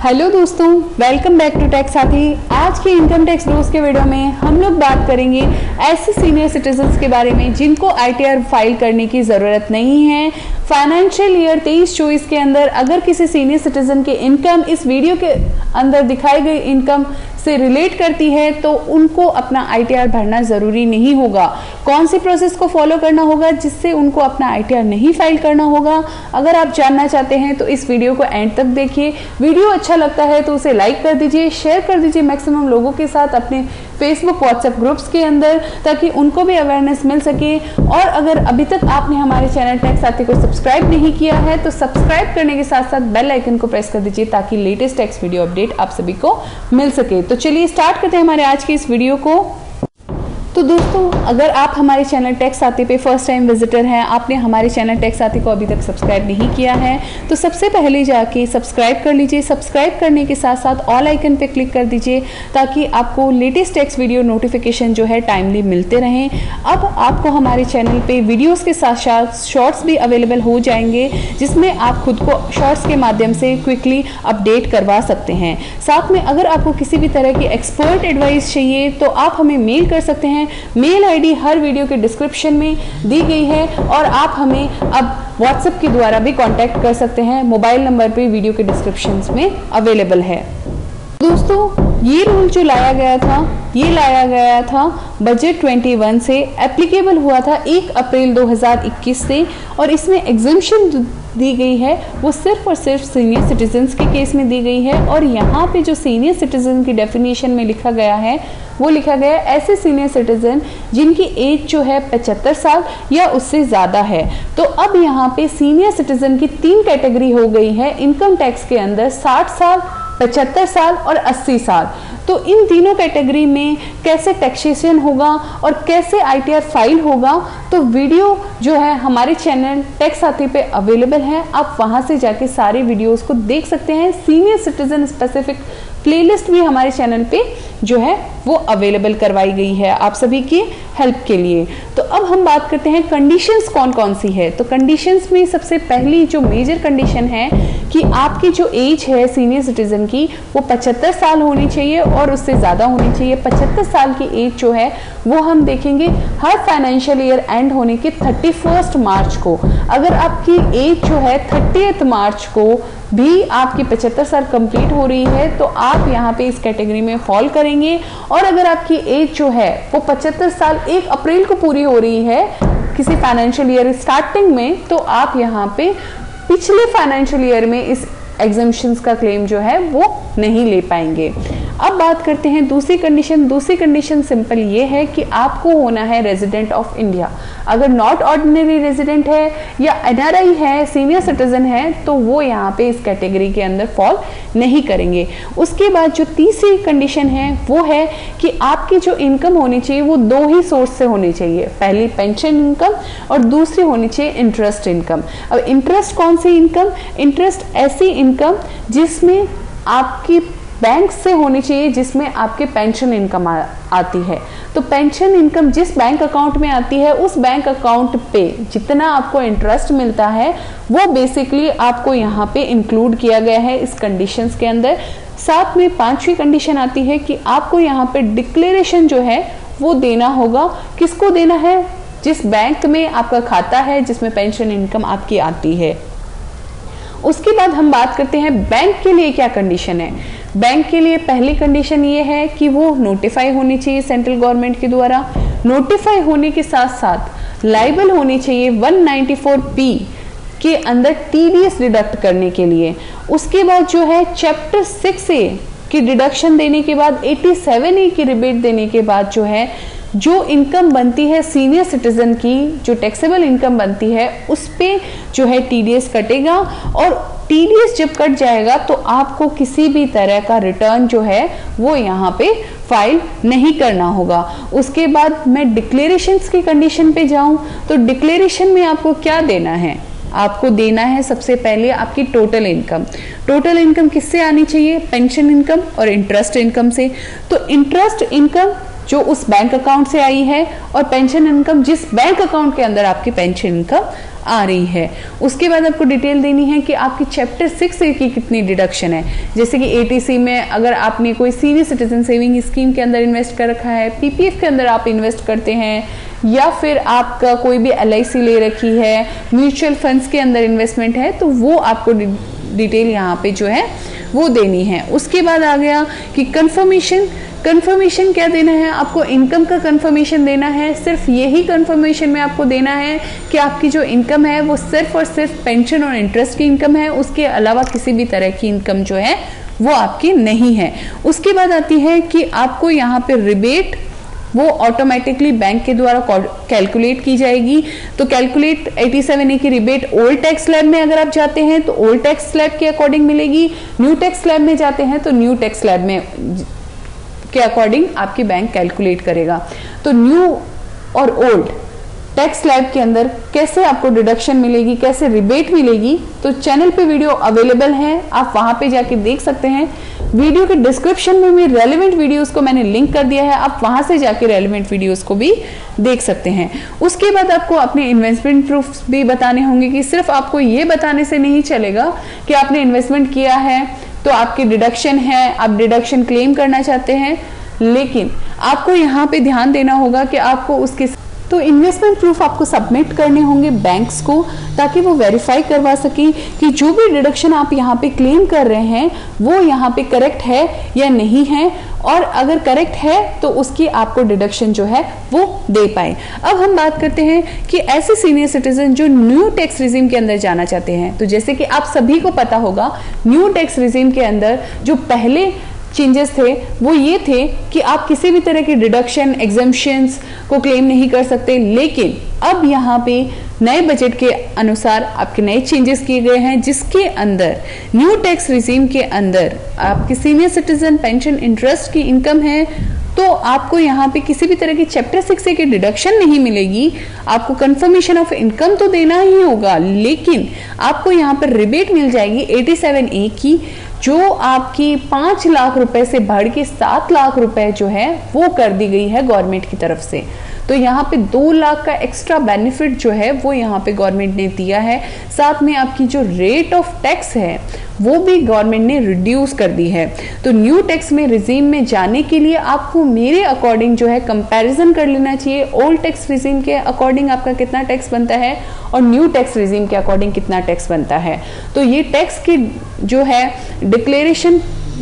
Hello दोस्तों, welcome back to tax साथी। आज के इनकम टैक्स रूल्स के वीडियो में हम लोग बात करेंगे ऐसे सीनियर सिटीजन्स के बारे में जिनको आईटीआर फाइल करने की ज़रूरत नहीं है। फाइनेंशियल ईयर 23-24 के अंदर अगर किसी सीनियर सिटीजन की इनकम इस वीडियो के अंदर दिखाई गई इनकम से रिलेट करती है तो उनको अपना आईटीआर भरना ज़रूरी नहीं होगा। कौन सी प्रोसेस को फॉलो करना होगा जिससे उनको अपना आईटीआर नहीं फाइल करना होगा, अगर आप जानना चाहते हैं तो इस वीडियो को एंड तक देखिए। वीडियो अच्छा लगता है तो उसे लाइक कर दीजिए, शेयर कर दीजिए मैक्सिमम लोगों के साथ अपने फेसबुक व्हाट्सएप ग्रुप्स के अंदर, ताकि उनको भी अवेयरनेस मिल सके। और अगर अभी तक आपने हमारे चैनल टैक्स साथी को सब्सक्राइब नहीं किया है तो सब्सक्राइब करने के साथ साथ बेल आइकन को प्रेस कर दीजिए ताकि लेटेस्ट टैक्स वीडियो अपडेट आप सभी को मिल सके। तो चलिए स्टार्ट करते हैं हमारे आज के इस वीडियो को। तो दोस्तों, अगर आप हमारे चैनल टैक्स साथी पे फर्स्ट टाइम विजिटर हैं, आपने हमारे चैनल टैक्स साथी को अभी तक सब्सक्राइब नहीं किया है तो सबसे पहले जाके सब्सक्राइब कर लीजिए। सब्सक्राइब करने के साथ साथ ऑल आइकन पे क्लिक कर दीजिए ताकि आपको लेटेस्ट टैक्स वीडियो नोटिफिकेशन जो है टाइमली मिलते रहें। अब आपको हमारे चैनल पे वीडियोज़ के साथ साथ शॉर्ट्स भी अवेलेबल हो जाएंगे जिसमें आप खुद को शॉर्ट्स के माध्यम से क्विकली अपडेट करवा सकते हैं। साथ में अगर आपको किसी भी तरह की एक्सपर्ट एडवाइस चाहिए तो आप हमें मेल कर सकते हैं। मेल आईडी हर वीडियो के डिस्क्रिप्शन में दी गई है और आप हमें अब व्हाट्सएप के द्वारा भी कांटेक्ट कर सकते हैं। मोबाइल नंबर पे वीडियो के डिस्क्रिप्शन में अवेलेबल है। दोस्तों, ये रूल जो लाया गया था बजट 21 से, एप्लीकेबल हुआ था 1 अप्रैल 2021 से, और इसमें एग्जम्पशन दी गई है वो सिर्फ और सिर्फ सीनियर सिटीजन्स के केस में दी गई है। और यहाँ पे जो सीनियर सिटीजन की डेफिनेशन में लिखा गया है वो लिखा गया है ऐसे सीनियर सिटीजन जिनकी एज जो है 75 साल या उससे ज़्यादा है। तो अब यहाँ पे सीनियर सिटीजन की 3 कैटेगरी हो गई है इनकम टैक्स के अंदर, 60 साल, 75 साल और 80 साल। तो इन तीनों कैटेगरी में कैसे टैक्सेशन होगा और कैसे आईटीआर फाइल होगा, तो वीडियो जो है हमारे चैनल टैक्स साथी पे अवेलेबल है। आप वहां से जाके सारे वीडियोस को देख सकते हैं। सीनियर सिटीजन स्पेसिफिक प्लेलिस्ट भी हमारे चैनल पे जो है वो अवेलेबल करवाई गई है आप सभी की हेल्प के लिए। तो अब हम बात करते हैं कंडीशंस कौन कौन सी है। तो कंडीशंस में सबसे पहली जो मेजर कंडीशन है कि आपकी जो एज है सीनियर सिटीजन की वो 75 साल होनी चाहिए और उससे ज़्यादा होनी चाहिए। 75 साल की एज जो है वो हम देखेंगे हर फाइनेंशियल ईयर एंड होने के 31 मार्च को। अगर आपकी एज जो है 30 मार्च को भी आपकी 75 साल कंप्लीट हो रही है तो आप यहाँ पे इस कैटेगरी में फॉल करेंगे। और अगर आपकी एज जो है वो 75 साल 1 अप्रैल को पूरी हो रही है किसी फाइनेंशियल ईयर स्टार्टिंग में, तो आप यहाँ पे पिछले फाइनेंशियल ईयर में इस एग्जम्पशंस का क्लेम जो है वो नहीं ले पाएंगे। अब बात करते हैं दूसरी कंडीशन। दूसरी कंडीशन सिंपल ये है कि आपको होना है रेजिडेंट ऑफ इंडिया। अगर नॉट ऑर्डिनरी रेजिडेंट है या एनआरआई है, सीनियर सिटीजन है, तो वो यहाँ पे इस कैटेगरी के अंदर फॉल नहीं करेंगे। उसके बाद जो तीसरी कंडीशन है वो है कि आपकी जो इनकम होनी चाहिए वो 2 ही सोर्स से होनी चाहिए। पहली पेंशन इनकम और दूसरी होनी चाहिए इंटरेस्ट इनकम। अब इंटरेस्ट कौन सी इनकम? इंटरेस्ट ऐसी इनकम जिसमें आपकी बैंक से होनी चाहिए जिसमें आपके पेंशन इनकम आती है। तो पेंशन इनकम जिस बैंक अकाउंट में आती है उस बैंक अकाउंट पे जितना आपको इंटरेस्ट मिलता है वो बेसिकली आपको यहाँ पे इंक्लूड किया गया है इस कंडीशंस के अंदर। साथ में 5वीं कंडीशन आती है कि आपको यहाँ पे डिक्लेरेशन जो है वो देना होगा। किसको देना है? जिस बैंक में आपका खाता है जिसमें पेंशन इनकम आपकी आती है। उसके बाद हम बात करते हैं बैंक के लिए क्या कंडीशन है। बैंक के लिए पहली कंडीशन ये है कि वो नोटिफाई होनी चाहिए सेंट्रल गवर्नमेंट के द्वारा। नोटिफाई होने के साथ साथ लाइबल होनी चाहिए 194P के अंदर टीडीएस डिडक्ट करने के लिए। उसके बाद जो है चैप्टर 6A की डिडक्शन देने के बाद 87A की रिबेट देने के बाद जो इनकम बनती है सीनियर सिटीजन की, जो टैक्सेबल इनकम बनती है उस पे जो है टीडीएस कटेगा। और टीडीएस जब कट जाएगा तो आपको किसी भी तरह का रिटर्न जो है वो यहाँ पे फाइल नहीं करना होगा। उसके बाद मैं डिक्लेरेशंस की कंडीशन पे जाऊं तो डिक्लेरेशन में आपको क्या देना है? आपको देना है सबसे पहले आपकी टोटल इनकम। टोटल इनकम किससे आनी चाहिए? पेंशन इनकम और इंटरेस्ट इनकम से। तो इंटरेस्ट इनकम जो उस बैंक अकाउंट से आई है और पेंशन इनकम जिस बैंक अकाउंट के अंदर आपकी पेंशन इनकम आ रही है। उसके बाद आपको डिटेल देनी है कि आपकी चैप्टर 6 की कितनी डिडक्शन है। जैसे कि एटीसी में अगर आपने कोई सीनियर सिटीजन सेविंग स्कीम के अंदर इन्वेस्ट कर रखा है, पीपीएफ के अंदर आप इन्वेस्ट करते हैं, या फिर आपका कोई भी एलआईसी ले रखी है, म्यूचुअल फंड्स के अंदर इन्वेस्टमेंट है, तो वो आपको डिटेल यहाँ पे जो है वो देनी है। उसके बाद आ गया कि कंफर्मेशन क्या देना है आपको, इनकम का कंफर्मेशन देना है। सिर्फ यही कंफर्मेशन में आपको देना है कि आपकी जो इनकम है वो सिर्फ और सिर्फ पेंशन और इंटरेस्ट की इनकम है, उसके अलावा किसी भी तरह की इनकम जो है वो आपकी नहीं है। उसके बाद आती है कि आपको यहाँ पे रिबेट वो ऑटोमेटिकली बैंक के द्वारा कैलकुलेट की जाएगी। तो कैलकुलेट 87A की रिबेट ओल्ड टैक्स स्लैब में अगर आप जाते हैं तो ओल्ड टैक्स स्लैब के अकॉर्डिंग मिलेगी, न्यू टैक्स स्लैब में जाते हैं तो न्यू टैक्स स्लैब में के अकॉर्डिंग आपकी बैंक कैलकुलेट करेगा। तो न्यू और ओल्ड टैक्स स्लैब के अंदर कैसे आपको डिडक्शन मिलेगी, कैसे रिबेट मिलेगी, तो चैनल पे वीडियो अवेलेबल है, आप वहां पे जाके देख सकते हैं। वीडियो के डिस्क्रिप्शन में भी रेलेवेंट वीडियोस को मैंने लिंक कर दिया है, आप वहां से जाके रेलेवेंट वीडियोस को भी देख सकते हैं। उसके बाद आपको अपने इन्वेस्टमेंट प्रूफ भी बताने होंगे कि सिर्फ आपको ये बताने से नहीं चलेगा कि आपने इन्वेस्टमेंट किया है तो आपकी डिडक्शन है, आप डिडक्शन क्लेम करना चाहते हैं, लेकिन आपको यहाँ पे ध्यान देना होगा कि आपको उसके तो इन्वेस्टमेंट प्रूफ आपको सबमिट करने होंगे बैंक्स को, ताकि वो वेरीफाई करवा सकें कि जो भी डिडक्शन आप यहाँ पे क्लेम कर रहे हैं वो यहाँ पे करेक्ट है या नहीं है, और अगर करेक्ट है तो उसकी आपको डिडक्शन जो है वो दे पाए। अब हम बात करते हैं कि ऐसे सीनियर सिटीजन जो न्यू टैक्स रिजीम के अंदर जाना चाहते हैं। तो जैसे कि आप सभी को पता होगा, न्यू टैक्स रिजीम के अंदर जो पहले चेंजेस थे वो ये थे कि आप किसी भी तरह की डिडक्शन एग्जम्पशंस को क्लेम नहीं कर सकते, लेकिन अब यहाँ पे नए बजट के अनुसार आपके नए चेंजेस किए गए हैं, जिसके अंदर न्यू टैक्स रिजीम के अंदर आपकी सीनियर सिटीजन पेंशन इंटरेस्ट की इनकम है तो आपको यहाँ पे किसी भी तरह की चैप्टर 6A की डिडक्शन नहीं मिलेगी। आपको कंफर्मेशन ऑफ इनकम तो देना ही होगा, लेकिन आपको यहाँ पर रिबेट मिल जाएगी 87A की, जो आपकी 5 लाख रुपए से बढ़ के 7 लाख रुपए जो है वो कर दी गई है गवर्नमेंट की तरफ से। तो यहाँ पे 2 लाख का एक्स्ट्रा बेनिफिट जो है वो यहाँ पे गवर्नमेंट ने दिया है। साथ में आपकी जो रेट ऑफ टैक्स है वो भी गवर्नमेंट ने रिड्यूस कर दी है। तो न्यू टैक्स में रिजीम में जाने के लिए आपको मेरे अकॉर्डिंग जो है कंपैरिजन कर लेना चाहिए, ओल्ड टैक्स रिजीम के अकॉर्डिंग आपका कितना टैक्स बनता है और न्यू टैक्स रिजीम के अकॉर्डिंग कितना टैक्स बनता है। तो ये टैक्स की जो है डिक्लेरेशन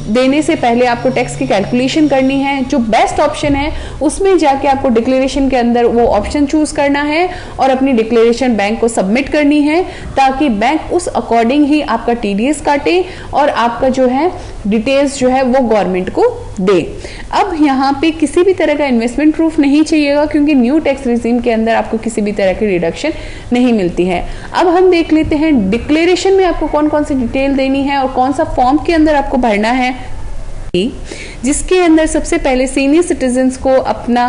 देने से पहले आपको टैक्स की कैलकुलेशन करनी है। जो बेस्ट ऑप्शन है उसमें जाके आपको डिक्लेरेशन के अंदर वो ऑप्शन चूज करना है और अपनी डिक्लेरेशन बैंक को सबमिट करनी है, ताकि बैंक उस अकॉर्डिंग ही आपका टीडीएस काटे और आपका जो है डिटेल्स जो है वो गवर्नमेंट को दे। अब यहाँ पे किसी भी तरह का इन्वेस्टमेंट प्रूफ नहीं चाहिएगा, क्योंकि न्यू टैक्स रिजीम के अंदर आपको किसी भी तरह की डिडक्शन नहीं मिलती है। अब हम देख लेते हैं डिक्लेरेशन में आपको कौन कौन सी डिटेल देनी है और कौन सा फॉर्म के अंदर आपको भरना है, जिसके अंदर सबसे पहले सीनियर सिटीजन्स को अपना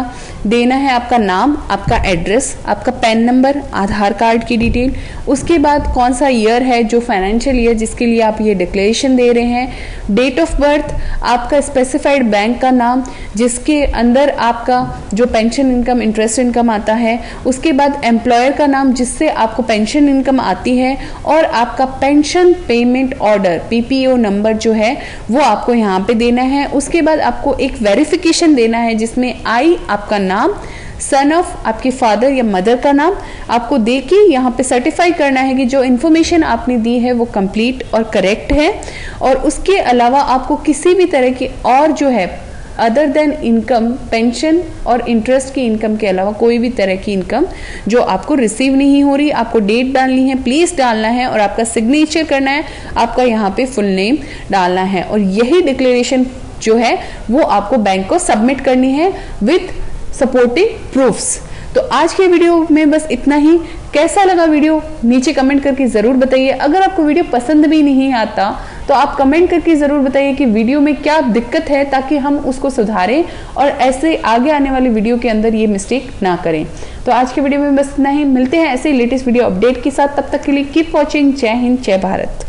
देना है आपका नाम, आपका एड्रेस, आपका पैन नंबर, आधार कार्ड की डिटेल, उसके बाद कौन सा ईयर है जो फाइनेंशियल ईयर जिसके लिए आप ये डिक्लेरेशन दे रहे हैं, डेट ऑफ बर्थ, आपका स्पेसिफाइड बैंक का नाम जिसके अंदर आपका जो पेंशन इनकम इंटरेस्ट इनकम आता है, उसके बाद एम्प्लॉयर का नाम जिससे आपको पेंशन इनकम आती है, और आपका pension payment order PPO number जो है वो आपको यहाँ पे देना है। उसके बाद आपको एक वेरिफिकेशन देना है जिसमें आई आपका नाम, सन ऑफ आपके फादर या मदर का नाम आपको दे के यहाँ पे सर्टिफाई करना है कि जो इन्फॉर्मेशन आपने दी है वो कंप्लीट और करेक्ट है। और उसके अलावा आपको किसी भी तरह की और जो है अदर देन इनकम, पेंशन और इंटरेस्ट की इनकम के अलावा कोई भी तरह की इनकम जो आपको रिसीव नहीं हो रही, आपको डेट डालनी है, प्लेस डालना है और आपका सिग्नेचर करना है, आपका यहाँ पे फुल नेम डालना है, और यही डिक्लेरेशन जो है वो आपको बैंक को सबमिट करनी है विद सपोर्टिंग प्रूफ्स। तो आज के वीडियो में बस इतना ही। कैसा लगा वीडियो नीचे कमेंट करके ज़रूर बताइए। अगर आपको वीडियो पसंद भी नहीं आता तो आप कमेंट करके ज़रूर बताइए कि वीडियो में क्या दिक्कत है, ताकि हम उसको सुधारें और ऐसे आगे आने वाली वीडियो के अंदर ये मिस्टेक ना करें। तो आज के वीडियो में बस इतना ही। मिलते हैं ऐसे लेटेस्ट वीडियो अपडेट के साथ, तब तक के लिए कीप वॉचिंग। जय हिंद, जय भारत।